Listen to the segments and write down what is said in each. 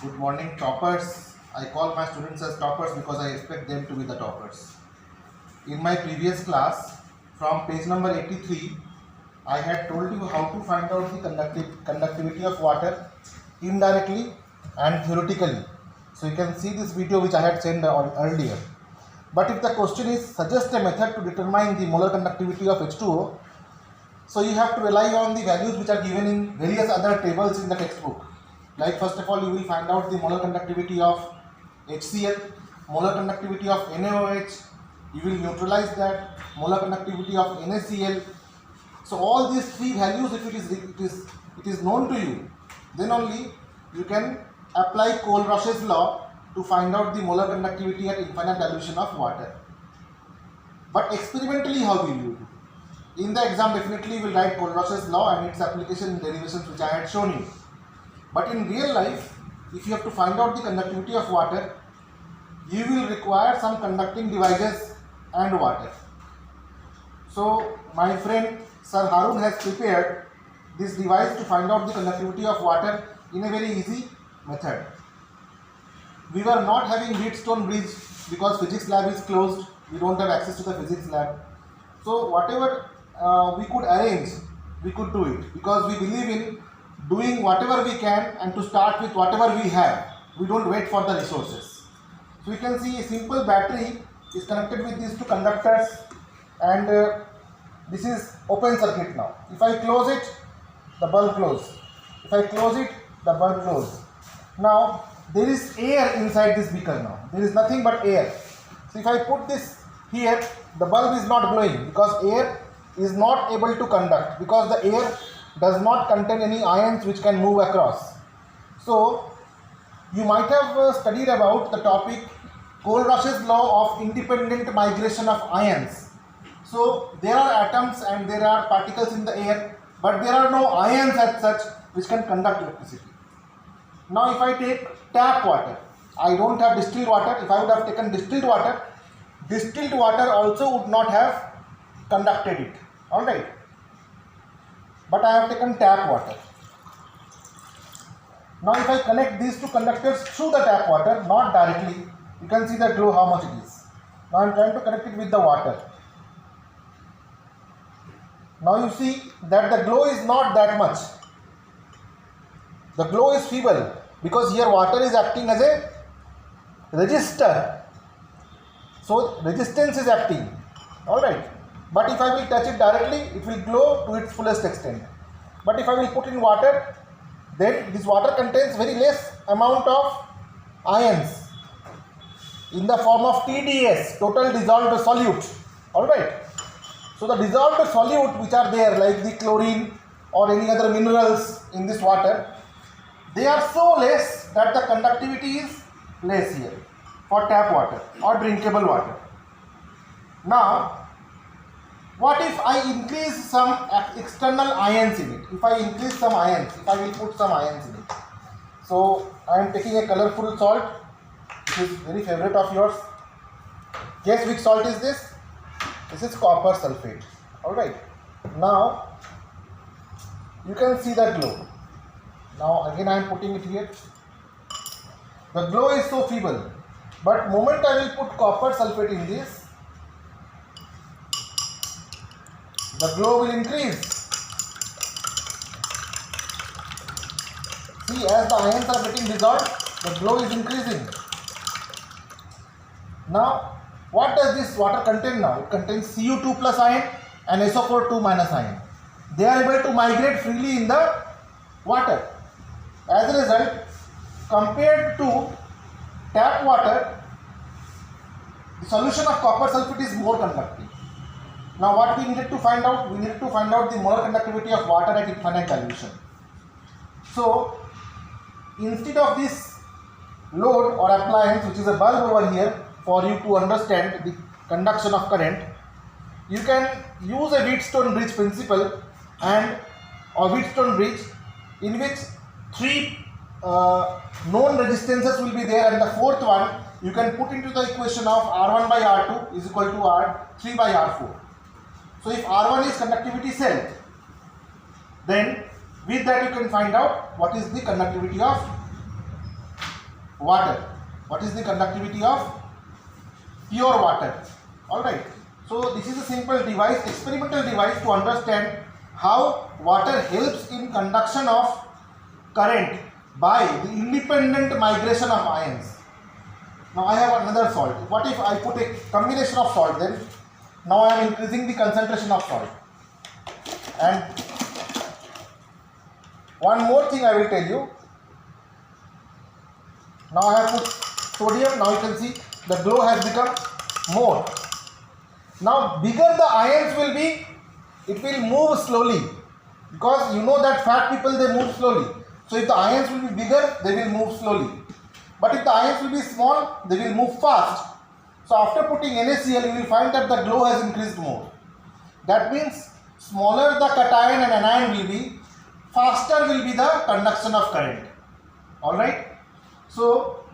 Good morning, toppers. I call my students as toppers because I expect them to be the toppers. In my previous class, from page number 83, I had told you how to find out the conductivity of water indirectly and theoretically. So you can see this video which I had sent earlier. But if the question is suggest a method to determine the molar conductivity of H2O, so you have to rely on the values which are given in various other tables in the textbook. Like first of all, you will find out the molar conductivity of HCl, molar conductivity of NaOH, you will neutralize that, molar conductivity of NaCl. So all these three values, if it is known to you, then only you can apply Kohlrausch's law to find out the molar conductivity at infinite dilution of water. But experimentally, how will you do? In the exam, definitely you will write Kohlrausch's law and its application in derivations which I had shown you. But in real life, if you have to find out the conductivity of water, you will require some conducting devices and water. So my friend Sir Harun has prepared this device to find out the conductivity of water in a very easy method. We were not having Wheatstone bridge because physics lab is closed. We don't have access to the physics lab. So whatever we could arrange, we could do it because we believe in doing whatever we can and to start with whatever we have. We don't wait for the resources. So you can see a simple battery is connected with these two conductors and this is open circuit now. If I close it, the bulb closes. If I close it, the bulb closes. Now there is air inside this beaker now. There is nothing but air. So if I put this here, the bulb is not glowing because air is not able to conduct because the air does not contain any ions which can move across. So you might have studied about the topic Kohlrausch's law of independent migration of ions. So there are atoms and there are particles in the air, but there are no ions as such which can conduct electricity. Now if I take tap water, I don't have distilled water. If I would have taken distilled water also would not have conducted it. Alright. But I have taken tap water. Now if I connect these two conductors through the tap water, not directly, you can see the glow how much it is. Now I am trying to connect it with the water. Now you see that the glow is not that much. The glow is feeble because here water is acting as a resistor. So resistance is acting. Alright. But if I will touch it directly, it will glow to its fullest extent. But if I will put in water, then this water contains very less amount of ions in the form of TDS, total dissolved solute. Alright. So the dissolved solute which are there like the chlorine or any other minerals in this water, they are so less that the conductivity is less here for tap water or drinkable water. Now, what if I increase some external ions in it? If I increase some ions, if I will put some ions in it. So I am taking a colorful salt, which is very favorite of yours. Guess which salt is this? This is copper sulfate. Alright. Now you can see the glow. Now again I am putting it here. The glow is so feeble. But moment I will put copper sulfate in this, the glow will increase. See, as the ions are getting dissolved, the glow is increasing. Now, what does this water contain now? It contains Cu2 plus ion and SO4 2 minus ion. They are able to migrate freely in the water. As a result, compared to tap water, the solution of copper sulfate is more conductive. Now what we needed to find out? We needed to find out the molar conductivity of water at infinite dilution. So instead of this load or appliance, which is a bulb over here, for you to understand the conduction of current, you can use a Wheatstone bridge principle and a Wheatstone bridge in which three known resistances will be there and the fourth one you can put into the equation of R1 by R2 is equal to R3 by R4. So if R1 is conductivity cell, then with that you can find out what is the conductivity of water. What is the conductivity of pure water? Alright. So this is a simple device, experimental device to understand how water helps in conduction of current by the independent migration of ions. Now I have another salt. What if I put a combination of salt then? Now I am increasing the concentration of salt. And one more thing I will tell you. Now I have put sodium. Now you can see the glow has become more. Now bigger the ions will be, it will move slowly, because you know that fat people, they move slowly. So if the ions will be bigger, they will move slowly. But if the ions will be small, they will move fast. So after putting NaCl, you will find that the glow has increased more. That means smaller the cation and anion will be, faster will be the conduction of current. Alright. So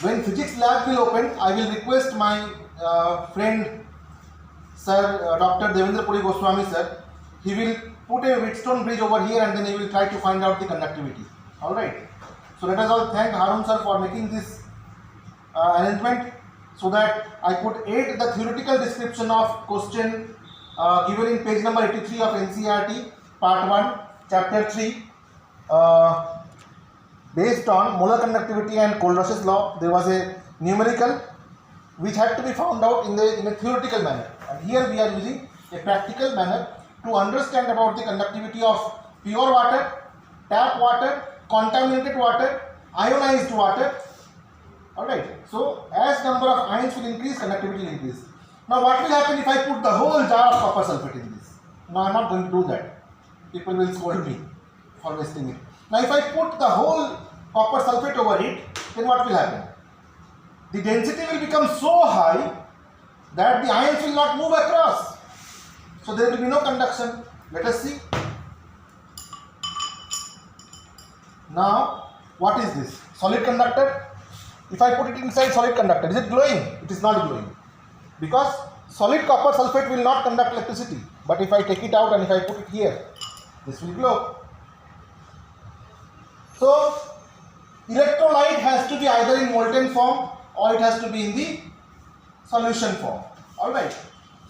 when physics lab will open, I will request my friend Sir Dr. Devendra Puri Goswami sir. He will put a Wheatstone bridge over here and then he will try to find out the conductivity. Alright. So let us all thank Harun sir for making this arrangement, so that I could aid the theoretical description of question given in page number 83 of NCERT part 1 chapter 3 based on molar conductivity and Kohlrausch's law. There was a numerical which had to be found out in a theoretical manner, and here we are using a practical manner to understand about the conductivity of pure water, tap water, contaminated water, ionized water. Alright, so as number of ions will increase, conductivity will increase. Now what will happen if I put the whole jar of copper sulfate in this? Now I am not going to do that. People will scold me for wasting it. Now if I put the whole copper sulfate over it, then what will happen? The density will become so high that the ions will not move across. So there will be no conduction. Let us see. Now what is this? Solid conductor. If I put it inside solid conductor, is it glowing? It is not glowing, because solid copper sulfate will not conduct electricity. But if I take it out and if I put it here, this will glow. So electrolyte has to be either in molten form or it has to be in the solution form. Alright.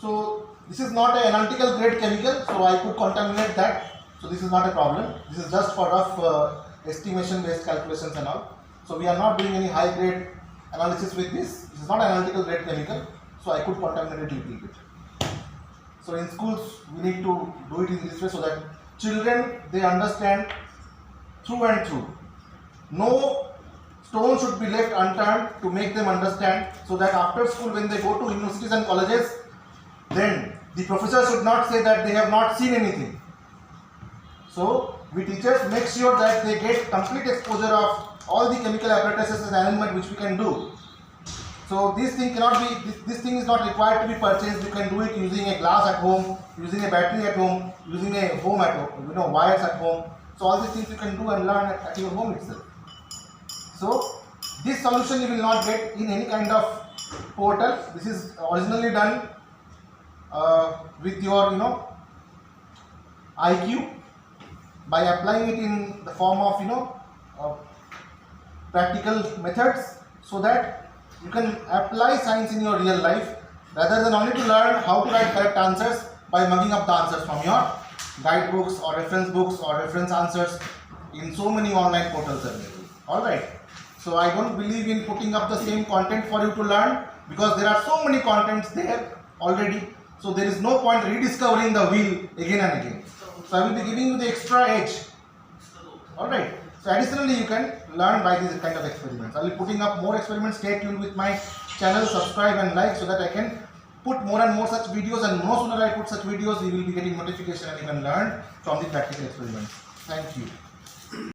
So this is not an analytical grade chemical, so I could contaminate that. So this is not a problem. This is just for rough estimation based calculations and all. So we are not doing any high grade analysis with this. This is not an analytical grade chemical, so I could contaminate it a little bit. So in schools we need to do it in this way, so that children, they understand through and through. No stone should be left unturned to make them understand, so that after school when they go to universities and colleges, then the professor should not say that they have not seen anything. So we teachers make sure that they get complete exposure of all the chemical apparatuses and arrangement which we can do. So this thing cannot be, this thing is not required to be purchased. You can do it using a glass at home, using a battery at home, using a home at home, wires at home. So all these things you can do and learn at your home itself. So this solution you will not get in any kind of portal. This is originally done with your IQ, by applying it in the form of practical methods, so that you can apply science in your real life, rather than only to learn how to write correct answers by mugging up the answers from your guidebooks or reference answers in so many online portals available. Alright. So I don't believe in putting up the same content for you to learn, because there are so many contents there already. So there is no point rediscovering the wheel again and again. So I will be giving you the extra edge. Alright. So additionally you can learn by these kind of experiments. I will be putting up more experiments. Stay tuned with my channel, subscribe and like, so that I can put more and more such videos, and no sooner I put such videos, you will be getting notification and you can learn from the practical experiments. Thank you.